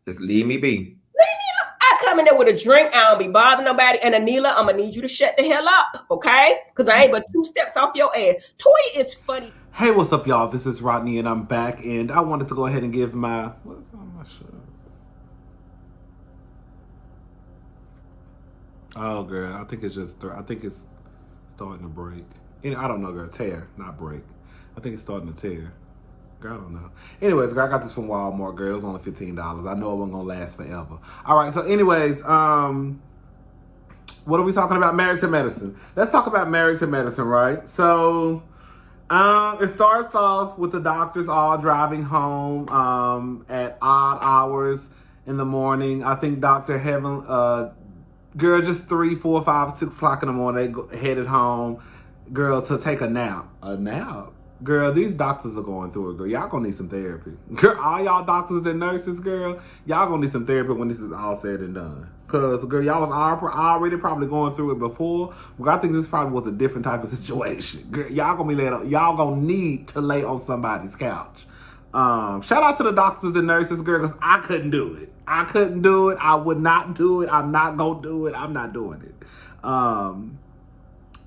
Just leave me be. I come in there with a drink. I don't be bothering nobody. And Anila, I'm gonna need you to shut the hell up, okay? Because I ain't but 2 steps off your ass. Toya is funny. Hey, what's up, y'all? This is Rodney, and I'm back. And I wanted to go ahead and give my what's on my shirt? Oh, girl, I think it's just I think it's starting to break. I don't know, girl. Tear, not break. I think it's starting to tear. Girl, I don't know. Anyways, girl, I got this from Walmart, girl. It was only $15. I know it wasn't gonna last forever. All right, so anyways, what are we talking about? Married to Medicine. Let's talk about Married to Medicine, right? So, it starts off with the doctors all driving home at odd hours in the morning. I think Dr. Heaven, girl, just 3, 4, 5, 6 o'clock in the morning, they headed home, girl, to take a nap. A nap? Girl, these doctors are going through it, girl. Y'all gonna need some therapy. Girl, all y'all doctors and nurses, girl, y'all gonna need some therapy when this is all said and done. Because, girl, y'all was already probably going through it before. But I think this probably was a different type of situation. Girl, y'all gonna need to lay on somebody's couch. Shout out to the doctors and nurses, girl, because I couldn't do it. I couldn't do it. I would not do it. I'm not gonna do it. I'm not doing it.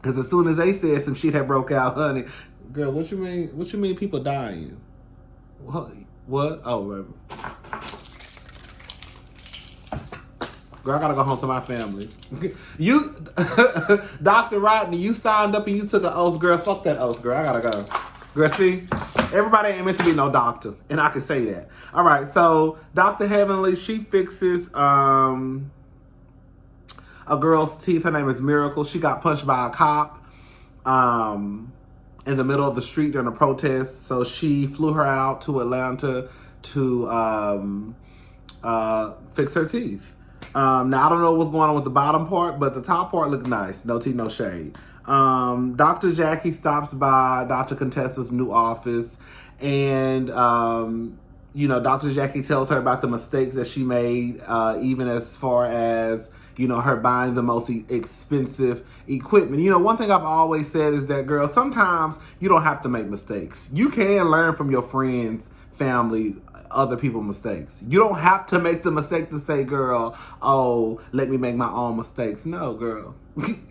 Because as soon as they said some shit had broke out, honey, girl, what you mean? What you mean people dying? What? Oh, right. Girl, I gotta go home to my family. You, Dr. Rodney, you signed up and you took an oath, girl. Fuck that oath, girl. I gotta go. Girl, see? Everybody ain't meant to be no doctor, and I can say that. All right, so Dr. Heavenly, she fixes a girl's teeth. Her name is Miracle. She got punched by a cop in the middle of the street during a protest. So she flew her out to Atlanta to fix her teeth. Now, I don't know what's going on with the bottom part, but the top part looked nice. No tea, no shade. Dr. Jackie stops by Dr. Contessa's new office, and, Dr. Jackie tells her about the mistakes that she made, even as far as, her buying the most expensive equipment. One thing I've always said is that, girl, sometimes you don't have to make mistakes. You can learn from your friends, family, other people's mistakes. You don't have to make the mistake to say, girl, oh, let me make my own mistakes. No, girl.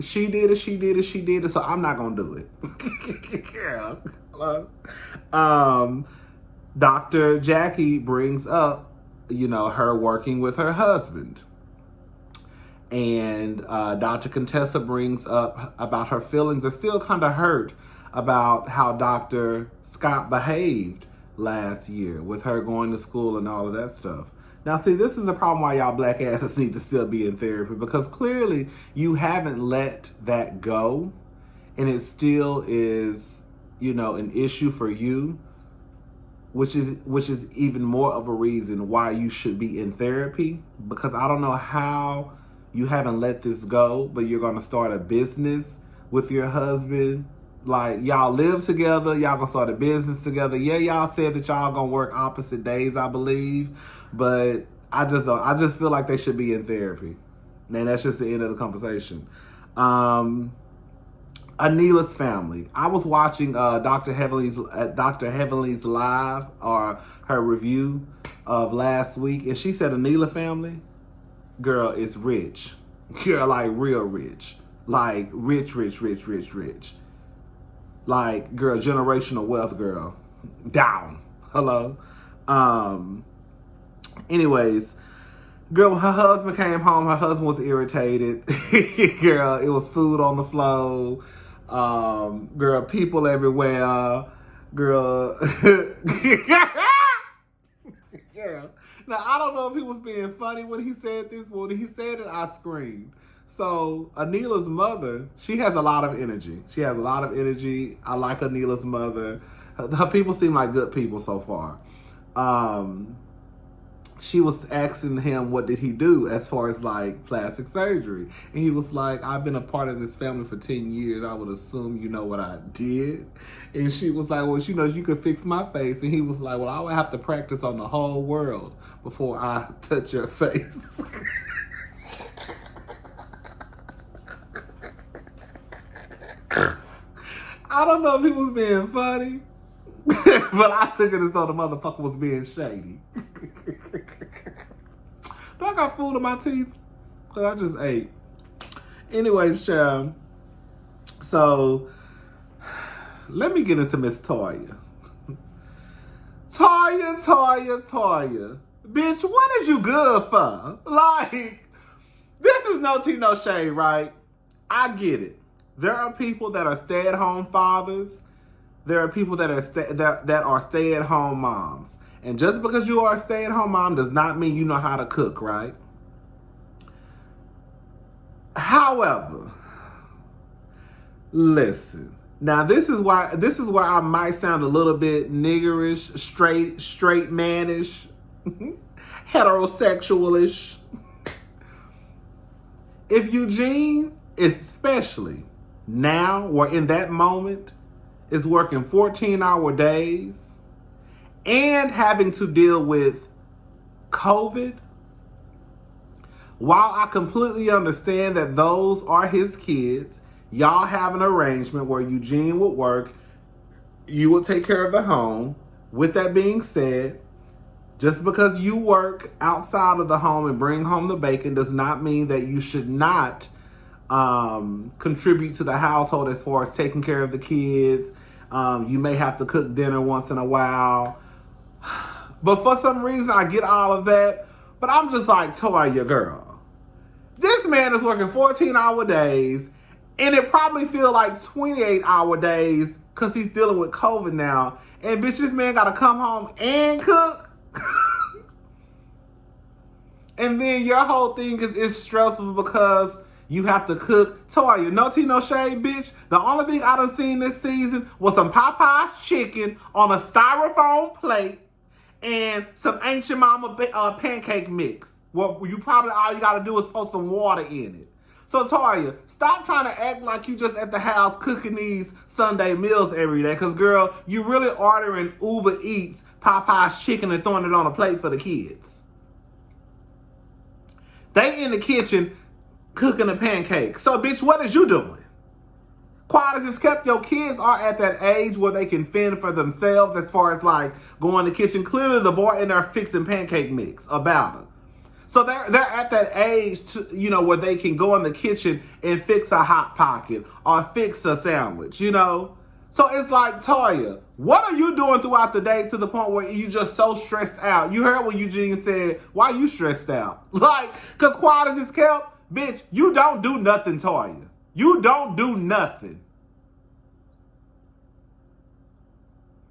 She did it, so I'm not gonna do it. Girl. Dr. Jackie brings up, her working with her husband. And Dr. Contessa brings up about her feelings are still kind of hurt about how Dr. Scott behaved last year with her going to school and all of that stuff. Now, see, this is the problem why y'all black asses need to still be in therapy, because clearly you haven't let that go, and it still is, an issue for you, which is even more of a reason why you should be in therapy, because I don't know how you haven't let this go, but you're going to start a business with your husband. Like, y'all live together, y'all gonna start a business together. Yeah, y'all said that y'all gonna work opposite days, I believe. But I just feel like they should be in therapy. And that's just the end of the conversation. Anila's family. I was watching Dr. Heavenly's live, or her review of last week, and she said Anila family, girl, is rich. Girl, like real rich. Like rich. Like, girl, generational wealth, girl. Down. Hello. Anyways, girl, when her husband came home, her husband was irritated. Girl, it was food on the floor. Girl, people everywhere. Girl. Girl. Now, I don't know if he was being funny when he said this, but when he said it, I screamed. So, Anila's mother, she has a lot of energy. I like Anila's mother. Her people seem like good people so far. She was asking him what did he do as far as like plastic surgery. And he was like, I've been a part of this family for 10 years. I would assume you know what I did. And she was like, well, you could fix my face. And he was like, well, I would have to practice on the whole world before I touch your face. I don't know if he was being funny, but I took it as though the motherfucker was being shady. Do I got food in my teeth? Because I just ate. Anyways, child. So, let me get into Miss Toya. Toya. Bitch, what is you good for? Like, this is no tea, no shade, right? I get it. There are people that are stay-at-home fathers. There are people that are stay-at-home moms. And just because you are a stay-at-home mom does not mean you know how to cook, right? However, listen. Now this is where I might sound a little bit niggerish, straight manish, heterosexualish. If Eugene, especially now or in that moment, is working 14-hour days and having to deal with COVID, while I completely understand that those are his kids, y'all have an arrangement where Eugene would work, you would take care of the home. With that being said, just because you work outside of the home and bring home the bacon does not mean that you should not contribute to the household as far as taking care of the kids. You may have to cook dinner once in a while. But for some reason, I get all of that. But I'm just like, Toya, girl. This man is working 14-hour days. And it probably feel like 28-hour days because he's dealing with COVID now. And bitch, this man got to come home and cook. And then your whole thing is stressful because you have to cook. Toya, no tea, no shade, bitch. The only thing I done seen this season was some Popeye's chicken on a styrofoam plate and some Ancient Mama pancake mix. Well, you probably all you got to do is put some water in it. So, Toya, stop trying to act like you just at the house cooking these Sunday meals every day. Because, girl, you really ordering Uber Eats Popeye's chicken and throwing it on a plate for the kids. They in the kitchen cooking a pancake. So, bitch, what is you doing? Quiet as it's kept, your kids are at that age where they can fend for themselves as far as, like, going to the kitchen. Clearly, the boy in there fixing pancake mix about it. So they're at that age, where they can go in the kitchen and fix a Hot Pocket or fix a sandwich, So it's like, Toya, what are you doing throughout the day to the point where you just so stressed out? You heard what Eugene said. Why you stressed out? Because quiet as it's kept, bitch, you don't do nothing, Toya. You don't do nothing.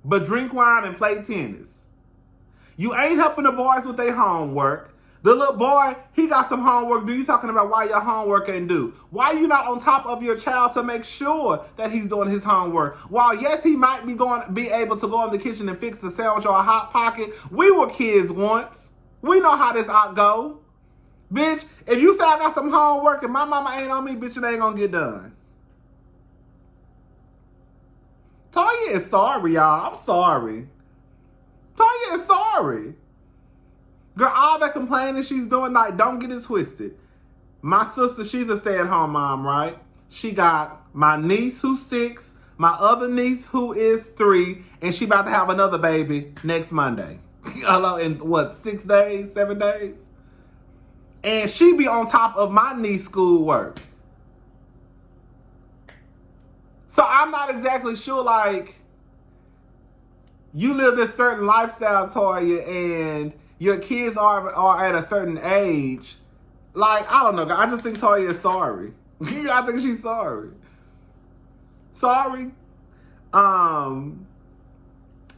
But drink wine and play tennis. You ain't helping the boys with their homework. The little boy, he got some homework due. You talking about why your homework ain't due. Why you not on top of your child to make sure that he's doing his homework? While, yes, he might be able to go in the kitchen and fix a sandwich or a Hot Pocket. We were kids once. We know how this ought go. Bitch, if you say I got some homework and my mama ain't on me, bitch, it ain't gonna get done. Toya is sorry, y'all. I'm sorry. Toya is sorry. Girl, all that complaining she's doing, like, don't get it twisted. My sister, she's a stay-at-home mom, right? She got my niece who's 6, my other niece who is 3, and she about to have another baby next Monday. Hello, in 6 days, 7 days? And she be on top of my niece's schoolwork. So I'm not exactly sure, like, you live this certain lifestyle, Toya, and your kids are at a certain age. Like, I don't know. I just think Toya is sorry. I think she's sorry. Sorry.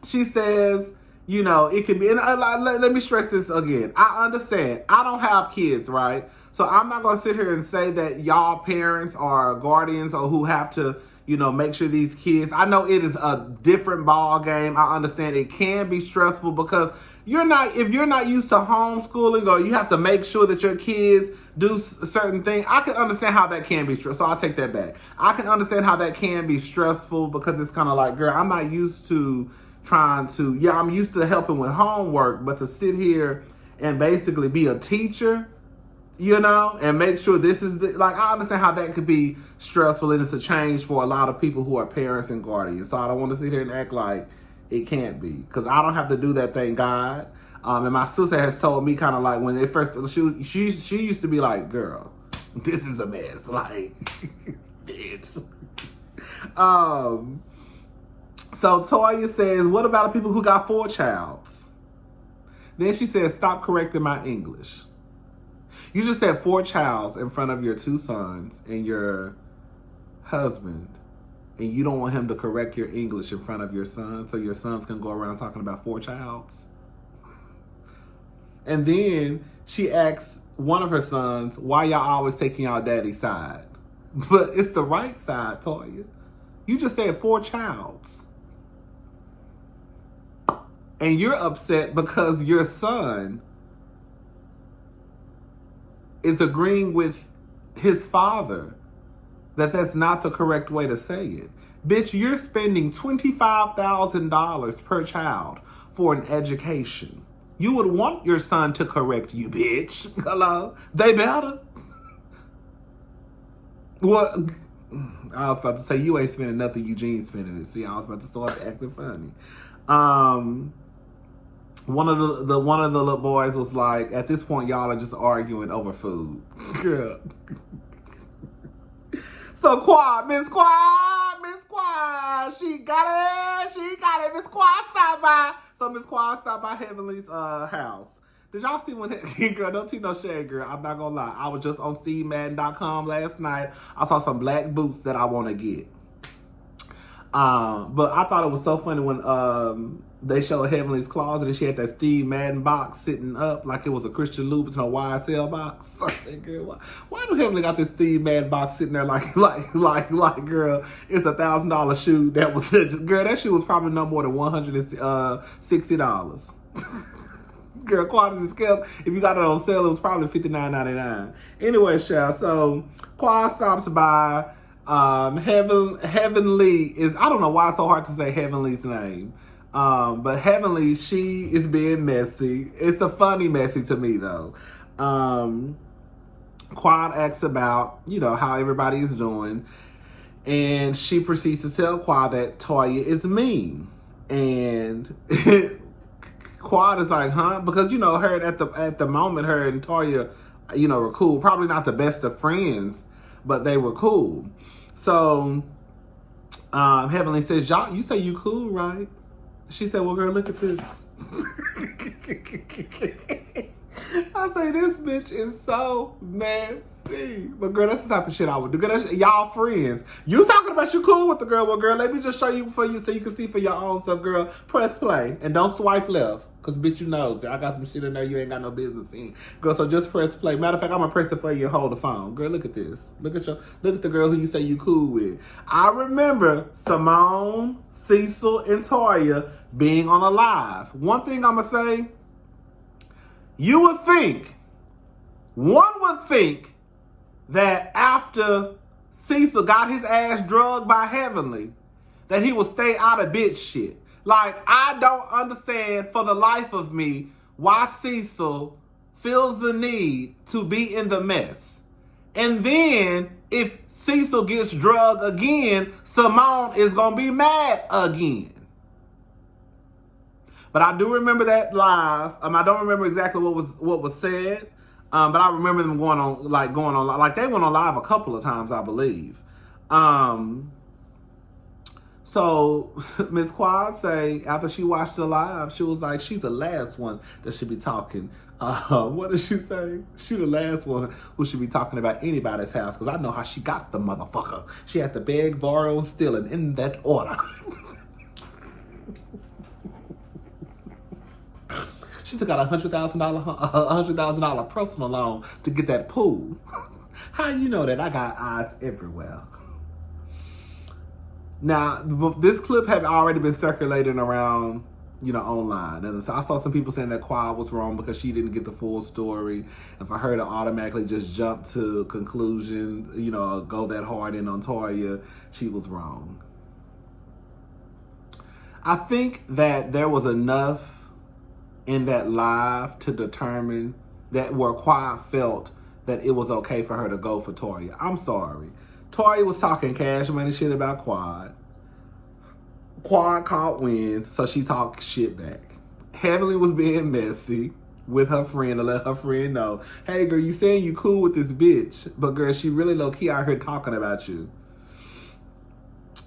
She says, it can be, and let me stress this again. I understand. I don't have kids, right? So I'm not going to sit here and say that y'all parents or guardians or who have to, make sure these kids, I know it is a different ball game. I understand it can be stressful because if you're not used to homeschooling or you have to make sure that your kids do certain things, I can understand how that can be stressful. So I'll take that back. I can understand how that can be stressful because it's kind of like, girl, I'm not used to I'm used to helping with homework, but to sit here and basically be a teacher, and make sure this is I understand how that could be stressful, and it's a change for a lot of people who are parents and guardians. So I don't want to sit here and act like it can't be, because I don't have to do that, thank God. And my sister has told me kind of like when they first, she used to be like, girl, this is a mess. Like, bitch. So Toya says, what about the people who got 4 childs? Then she says, stop correcting my English. You just said 4 childs in front of your 2 sons and your husband, and you don't want him to correct your English in front of your son so your sons can go around talking about 4 childs. And then she asks one of her sons, why y'all always taking y'all daddy's side? But it's the right side, Toya. You just said 4 childs. And you're upset because your son is agreeing with his father that that's not the correct way to say it. Bitch, you're spending $25,000 per child for an education. You would want your son to correct you, bitch. Hello? They better. What? I was about to say, you ain't spending nothing, Eugene's spending it. See, I was about to start acting funny. One of the little boys was like, at this point, y'all are just arguing over food. Girl. So Miss Quad, she got it. Miss Quad stopped by. So Miss Quad stopped by Heavenly's house. Did y'all see when girl, don't teach no shade, girl. I'm not gonna lie. I was just on SteveMadden.com last night. I saw some black boots that I want to get. But I thought it was so funny when they showed Heavenly's closet and she had that Steve Madden box sitting up like it was a Christian Louboutin YSL box. I said, girl, why do Heavenly got this Steve Madden box sitting there like girl, it's $1,000 shoe that was girl, that shoe was probably no more than $160. Girl, quality scale. If you got it on sale, it was probably $59.99. Anyway, child, so Quad stops by. Heavenly is, I don't know why it's so hard to say Heavenly's name. But Heavenly, she is being messy. It's a funny messy to me though. Quad asks about, how everybody is doing. And she proceeds to tell Quad that Toya is mean. And Quad is like, huh? Because, her at the moment, her and Toya, were cool. Probably not the best of friends, but they were cool. So Heavenly says, y'all, you say you cool, right? She said, well, girl, look at this. I say, this bitch is so messy. But girl, that's the type of shit I would do. Girl, y'all friends. You talking about you cool with the girl. Well, girl, let me just show you for you so you can see for your own stuff, girl. Press play and don't swipe left. Because, bitch, you know, I got some shit in there you ain't got no business in. Girl, so just press play. Matter of fact, I'm going to press it for you and hold the phone. Girl, look at this. Look at the girl who you say you cool with. I remember Simone, Cecil, and Toya being on a live. One thing I'm going to say, one would think that after Cecil got his ass drugged by Heavenly, that he would stay out of bitch shit. Like, I don't understand for the life of me why Cecil feels the need to be in the mess. And then, if Cecil gets drugged again, Simone is going to be mad again. But I do remember that live. I don't remember exactly what was said. But I remember them going on, like they went on live a couple of times, I believe. So Miss Quad say, after she watched the live, she was like, she's the last one that should be talking. What did she say? She the last one who should be talking about anybody's house, because I know how she got the motherfucker. She had to beg, borrow, and steal, and in that order. She took out $100,000 personal loan to get that pool. How you know that? I got eyes everywhere. Now, this clip had already been circulating around, online. And so I saw some people saying that Quad was wrong because she didn't get the full story. And for her to automatically just jump to conclusion, go that hard in on Toya, she was wrong. I think that there was enough in that live to determine that where Quad felt that it was okay for her to go for Toya. I'm sorry. Toya was talking cash money shit about Quad. Quad caught wind, so she talked shit back. Heavenly was being messy with her friend to let her friend know, hey girl, you saying you cool with this bitch, but girl, she really low key out here talking about you.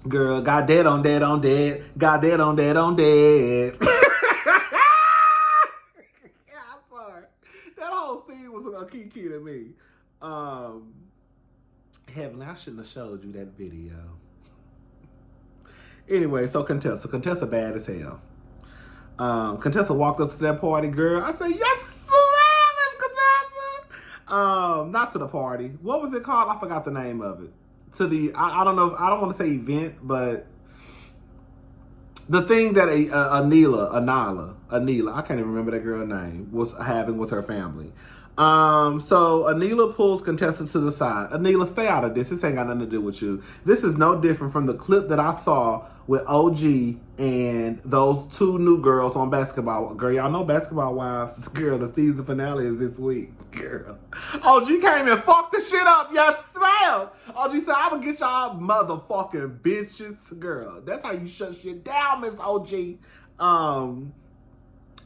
Girl, got dead on dead on dead, got dead on dead on dead. Yeah, I'm sorry. That whole scene was a key to me. Heavenly, I shouldn't have showed you that video. Anyway, so Contessa bad as hell. Contessa walked up to that party, girl. I said, yes, ma'am, Miss Contessa. Not to the party. What was it called? I forgot the name of it. To the, I don't know, I don't want to say event, but the thing that Anila, I can't even remember that girl's name, was having with her family. So Anila pulls Contessa to the side. Anila, stay out of this. This ain't got nothing to do with you. This is no different from the clip that I saw with OG and those two new girls on Basketball. Girl, y'all know Basketball Wives. Girl, the season finale is this week. Girl. OG came and fucked the shit up. Yes, ma'am. OG said, I'm gonna get y'all motherfucking bitches. Girl, that's how you shut shit down, Miss OG.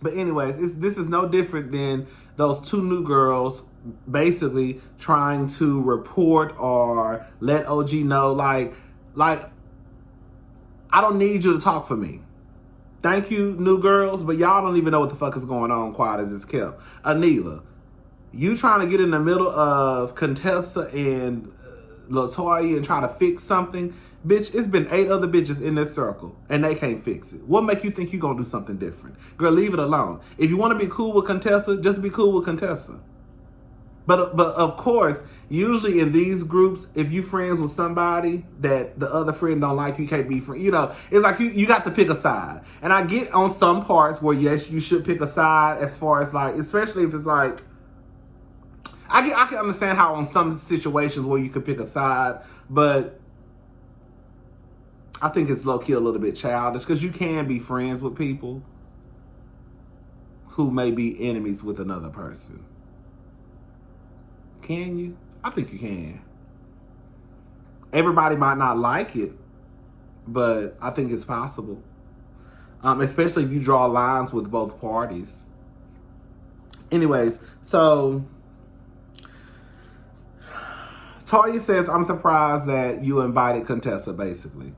But anyways, this is no different than those two new girls basically trying to report or let OG know, like, I don't need you to talk for me. Thank you, new girls, but y'all don't even know what the fuck is going on, quiet as it's kept. Anila, you trying to get in the middle of Contessa and LaToya and trying to fix something. Bitch, it's been 8 other bitches in this circle, and they can't fix it. What make you think you gonna do something different? Girl, leave it alone. If you want to be cool with Contessa, just be cool with Contessa. But of course, usually in these groups, if you friends with somebody that the other friend don't like, you can't be friends. You know, it's like you got to pick a side. And I get on some parts where, yes, you should pick a side as far as like, especially if it's like, I can understand how on some situations where you could pick a side, but I think it's low-key a little bit childish because you can be friends with people who may be enemies with another person. Can you? I think you can. Everybody might not like it, but I think it's possible. Especially if you draw lines with both parties. Anyways, so Toya says, I'm surprised that you invited Contessa, basically.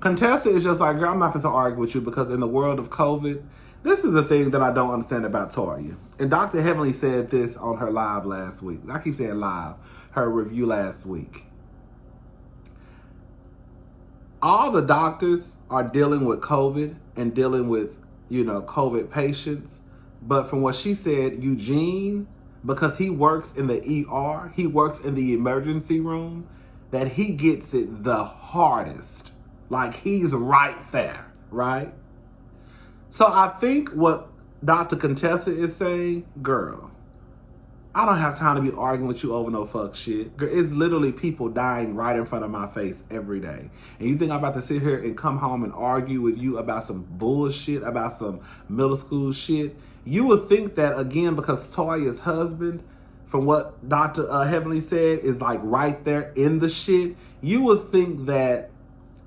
Contessa is just like, girl, I'm not going to argue with you because in the world of COVID, this is the thing that I don't understand about Toya. And Dr. Heavenly said this on her live last week. I keep saying live. Her review last week. All the doctors are dealing with COVID and dealing with, COVID patients. But from what she said, Eugene, because he works in the ER, he works in the emergency room, that he gets it the hardest. Like he's right there, right? So I think what Dr. Contessa is saying, girl, I don't have time to be arguing with you over no fuck shit. Girl, it's literally people dying right in front of my face every day. And you think I'm about to sit here and come home and argue with you about some bullshit, about some middle school shit? You would think that, again, because Toya's husband, from what Dr. Heavenly said, is like right there in the shit, you would think that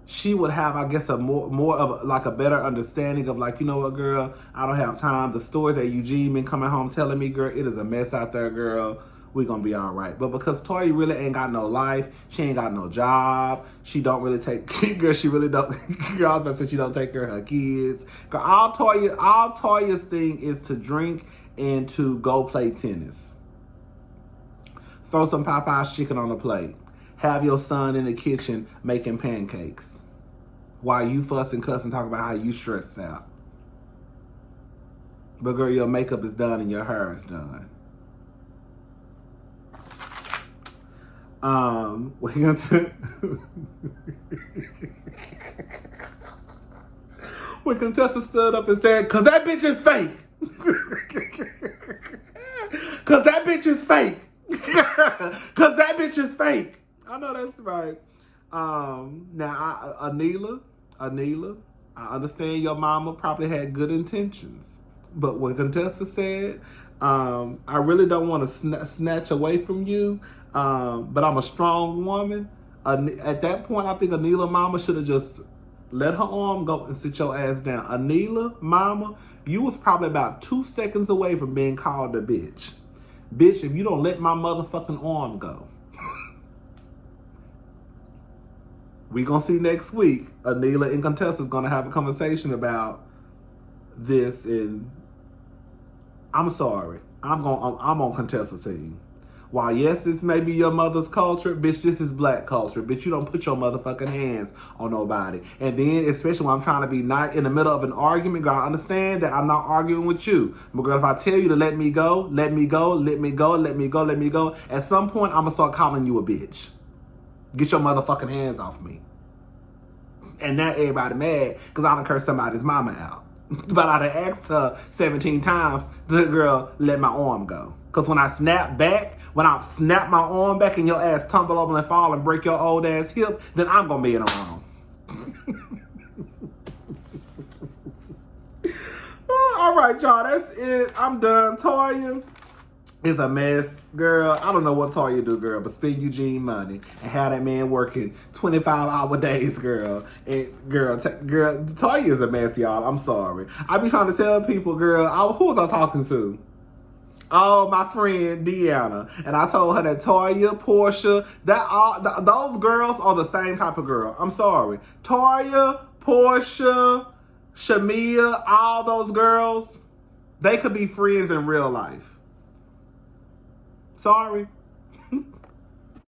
she would have, I guess, a more of like a better understanding of like, you know what, girl, I don't have time. The stories that Eugene been coming home telling me, girl, it is a mess out there, girl. We gonna be all right. But because Toya really ain't got no life, she ain't got no job, she don't really take, girl, she really don't, girl, I said she don't take care of her kids. Girl, all Toya's thing is to drink and to go play tennis. Throw some Popeye's chicken on the plate. Have your son in the kitchen making pancakes while you fuss and cuss and talk about how you stressed out. But girl, your makeup is done and your hair is done. We're gonna when Contessa stood up and said, "Cause that bitch is fake." Cause that bitch is fake. Cause that bitch is fake. I know that's right. Now, Anila, I understand your mama probably had good intentions. But when Contessa said, I really don't want to snatch away from you, but I'm a strong woman. At that point, I think Anila mama should have just Let her arm go and sit your ass down. Anila, mama, you was probably about 2 seconds away from being called a bitch. Bitch, if you don't let my motherfucking arm go. We gonna see next week. Anila and Contessa's gonna have a conversation about this, and I'm sorry. I'm on Contessa's team. While yes, this may be your mother's culture, bitch, this is black culture. Bitch, you don't put your motherfucking hands on nobody. And then, especially when I'm trying to be nice in the middle of an argument, girl, I understand that I'm not arguing with you. But girl, if I tell you to let me go, let me go, let me go, let me go, let me go, at some point, I'm gonna start calling you a bitch. Get your motherfucking hands off me. And now everybody mad because I done cursed somebody's mama out. But I done asked her 17 times, the girl, let my arm go. Because when I snap back, when I snap my arm back and your ass tumble over and fall and break your old ass hip, then I'm going to be in the wrong. All right, y'all, that's it. I'm done. Toya is a mess. Girl, I don't know what Toya do, girl, but spend Eugene money and have that man working 25-hour days, girl. And girl, Toya is a mess, y'all. I'm sorry. I be trying to tell people, girl, who was I talking to? Oh, my friend Deanna. And I told her that Toya, Portia, those girls are the same type of girl. I'm sorry. Toya, Portia, Shamia, all those girls, they could be friends in real life. Sorry.